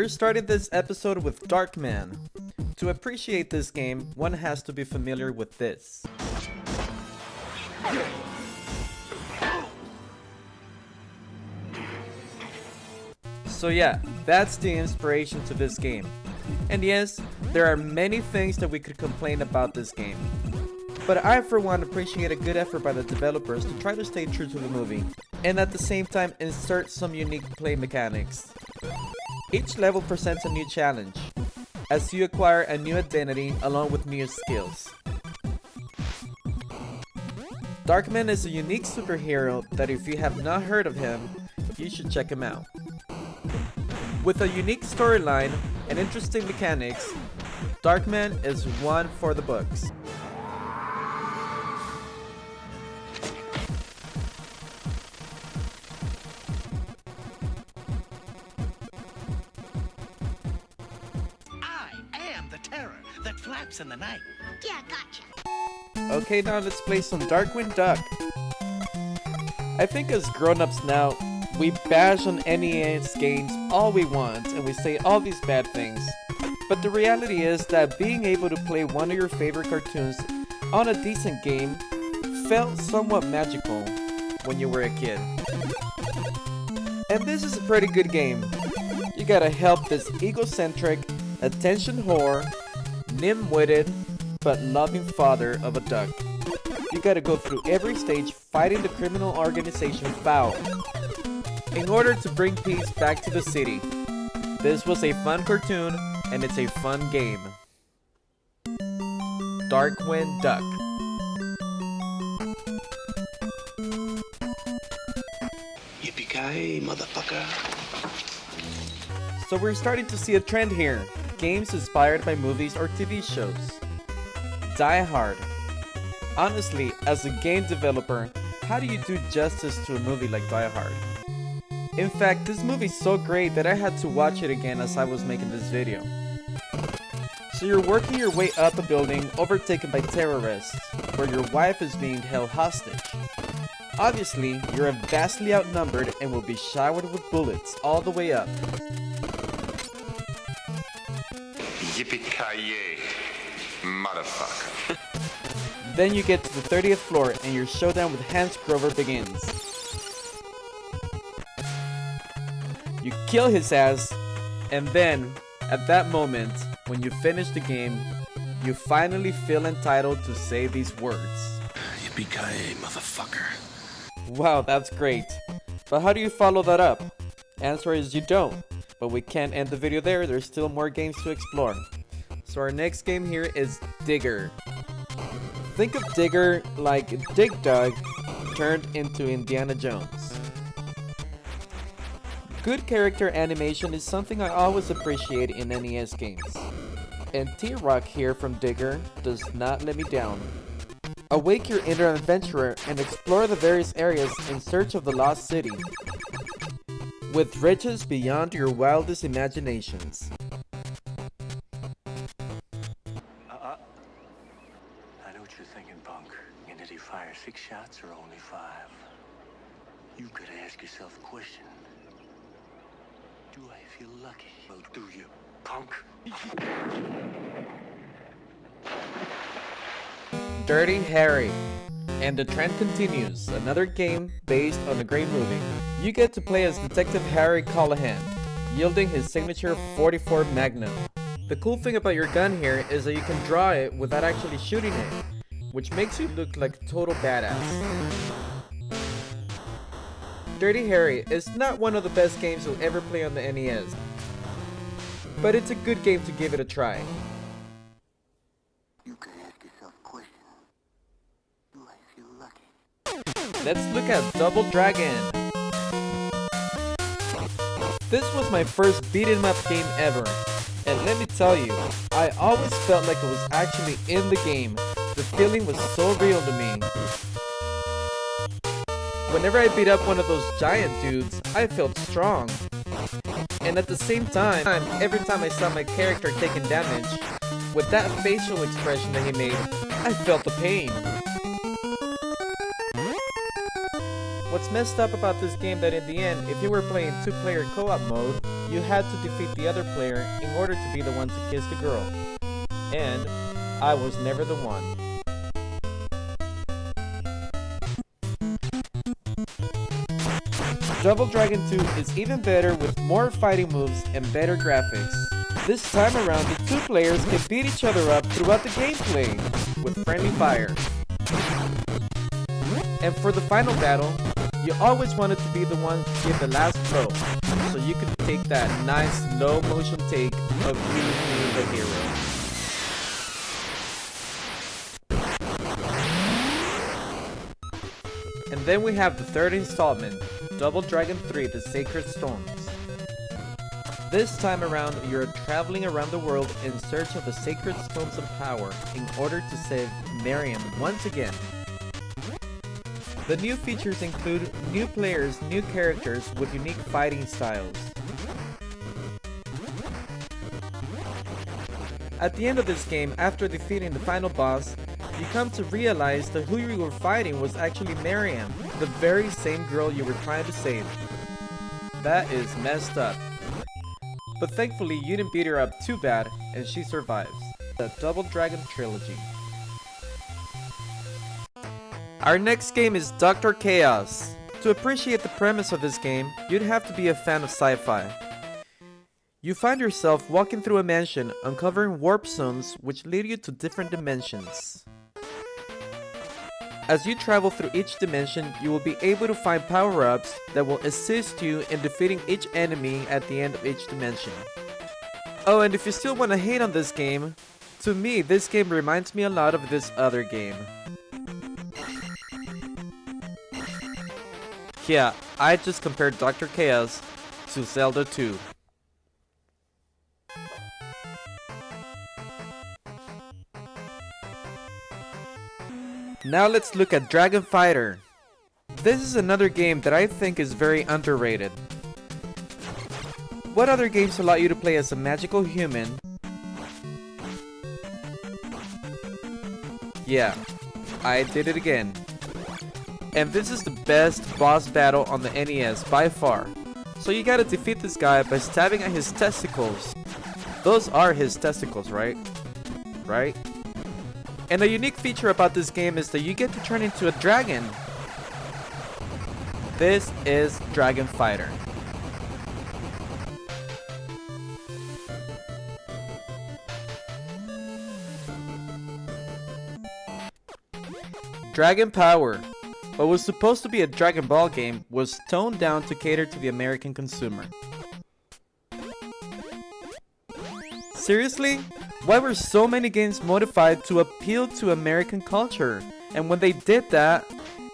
We're starting this episode with Darkman. To appreciate this game, one has to be familiar with this. So yeah, that's the inspiration to this game. And yes, there are many things that we could complain about this game. But I for one appreciate a good effort by the developers to try to stay true to the movie, and at the same time insert some unique play mechanics. Each level presents a new challenge, as you acquire a new identity along with new skills. Darkman is a unique superhero that if you have not heard of him, you should check him out. With a unique storyline and interesting mechanics, Darkman is one for the books. I am the terror that flaps in the night. Yeah, gotcha. Okay, now let's play some Darkwing Duck. I think as grown-ups now, we bash on NES games all we want and we say all these bad things. But the reality is that being able to play one of your favorite cartoons on a decent game felt somewhat magical when you were a kid. And this is a pretty good game. You gotta help this egocentric, attention whore, nim-witted, but loving father of a duck. You gotta go through every stage fighting the criminal organization Foul in order to bring peace back to the city. This was a fun cartoon, and it's a fun game. Darkwing Duck. Yippee-ki-yay, motherfucker. So we're starting to see a trend here. Games inspired by movies or TV shows. Die Hard. Honestly, as a game developer, how do you do justice to a movie like Die Hard? In fact, this movie's so great that I had to watch it again as I was making this video. So you're working your way up a building overtaken by terrorists, where your wife is being held hostage. Obviously, you're vastly outnumbered and will be showered with bullets all the way up. Yippee-ki-yay, motherfucker. Then you get to the 30th floor and your showdown with Hans Grover begins. You kill his ass, and then, at that moment, when you finish the game, you finally feel entitled to say these words. Yippee-ki-yay, motherfucker. Wow, that's great. But how do you follow that up? Answer is you don't. But we can't end the video there, there's still more games to explore. So our next game here is Digger. Think of Digger like Dig Dug turned into Indiana Jones. Good character animation is something I always appreciate in NES games. And T-Rock here from Digger does not let me down. Awake your inner adventurer and explore the various areas in search of the lost city, with riches beyond your wildest imaginations. I know what you're thinking, punk. And did he fire 6 shots or only 5? You could ask yourself a question. Do I feel lucky? Well, do you, punk? Dirty Harry. And the trend continues, another game based on a great movie. You get to play as Detective Harry Callahan, yielding his signature 44 Magnum. The cool thing about your gun here is that you can draw it without actually shooting it, which makes you look like a total badass. Dirty Harry is not one of the best games you'll ever play on the NES, but it's a good game to give it a try. You could ask yourself a question. Do I feel lucky? Let's look at Double Dragon. This was my first beat 'em up game ever, and let me tell you, I always felt like I was actually in the game. The feeling was so real to me. Whenever I beat up one of those giant dudes, I felt strong. And at the same time, every time I saw my character taking damage, with that facial expression that he made, I felt the pain. What's messed up about this game that in the end, if you were playing 2-player co-op mode, you had to defeat the other player in order to be the one to kiss the girl. And I was never the one. Double Dragon 2 is even better with more fighting moves and better graphics. This time around, the two players can beat each other up throughout the gameplay with friendly fire. And for the final battle, you always wanted to be the one to give the last blow, so you could take that nice slow motion take of you being the hero. And then we have the third installment, Double Dragon 3 The Sacred Stones. This time around, you're traveling around the world in search of the sacred stones of power in order to save Mariam once again. The new features include new players, new characters with unique fighting styles. At the end of this game, after defeating the final boss, you come to realize that who you were fighting was actually Mariam, the very same girl you were trying to save. That is messed up. But thankfully you didn't beat her up too bad and she survives. The Double Dragon Trilogy. Our next game is Dr. Chaos. To appreciate the premise of this game, you'd have to be a fan of sci-fi. You find yourself walking through a mansion, uncovering warp zones which lead you to different dimensions. As you travel through each dimension, you will be able to find power-ups that will assist you in defeating each enemy at the end of each dimension. Oh, and if you still want to hate on this game, to me, this game reminds me a lot of this other game. Yeah, I just compared Dr. Chaos to Zelda 2. Now let's look at Dragon Fighter. This is another game that I think is very underrated. What other games allow you to play as a magical human? Yeah, I did it again. And this is the best boss battle on the NES by far. So you gotta defeat this guy by stabbing at his testicles. Those are his testicles, right? Right? And a unique feature about this game is that you get to turn into a dragon. This is Dragon Fighter. Dragon Power. What was supposed to be a Dragon Ball game was toned down to cater to the American consumer. Seriously? Why were so many games modified to appeal to American culture? And when they did that,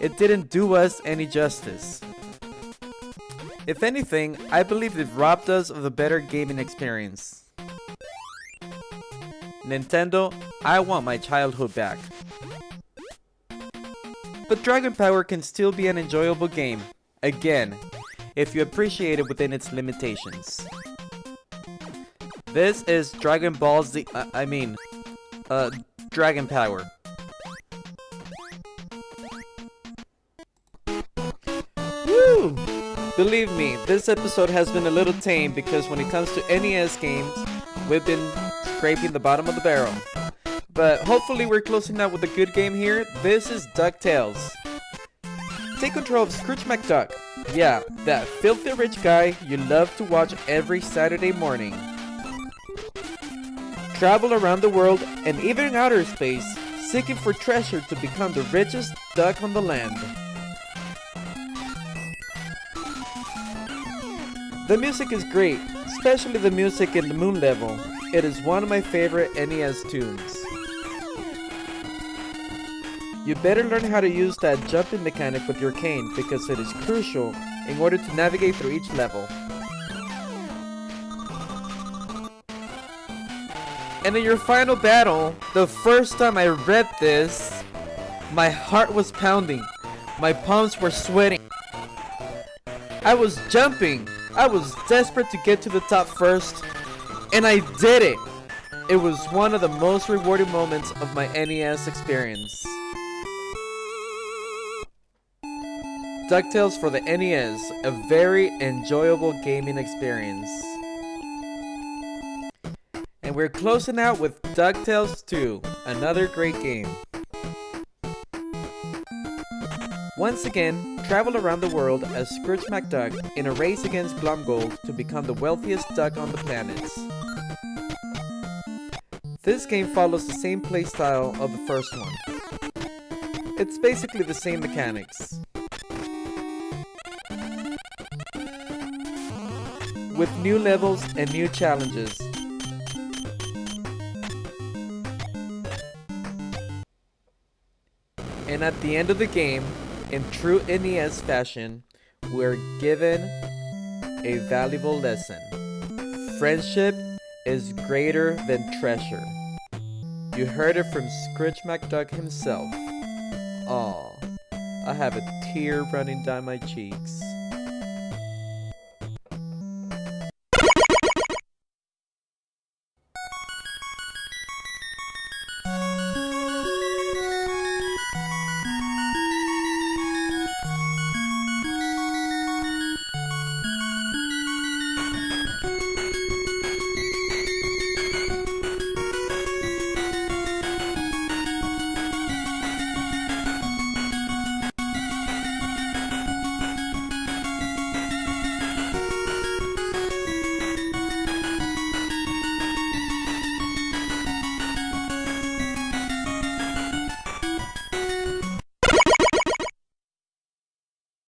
it didn't do us any justice. If anything, I believe it robbed us of a better gaming experience. Nintendo, I want my childhood back. But Dragon Power can still be an enjoyable game, again, if you appreciate it within its limitations. This is Dragon Ball Z, Dragon Power. Woo! Believe me, this episode has been a little tame because when it comes to NES games, we've been scraping the bottom of the barrel. But hopefully we're closing out with a good game here. This is DuckTales. Take control of Scrooge McDuck. Yeah, that filthy rich guy you love to watch every Saturday morning. Travel around the world and even in outer space, seeking for treasure to become the richest duck on the land. The music is great, especially the music in the Moon level. It is one of my favorite NES tunes. You better learn how to use that jumping mechanic with your cane because it is crucial in order to navigate through each level. And in your final battle, the first time I read this, my heart was pounding, my palms were sweating. I was jumping, I was desperate to get to the top first, and I did it! It was one of the most rewarding moments of my NES experience. DuckTales for the NES, a very enjoyable gaming experience. And we're closing out with DuckTales 2, another great game. Once again, travel around the world as Scrooge McDuck in a race against Glumgold to become the wealthiest duck on the planets. This game follows the same playstyle of the first one. It's basically the same mechanics, with new levels and new challenges. And at the end of the game, in true NES fashion, we're given a valuable lesson. Friendship is greater than treasure. You heard it from Scrooge McDuck himself. Aw, I have a tear running down my cheeks.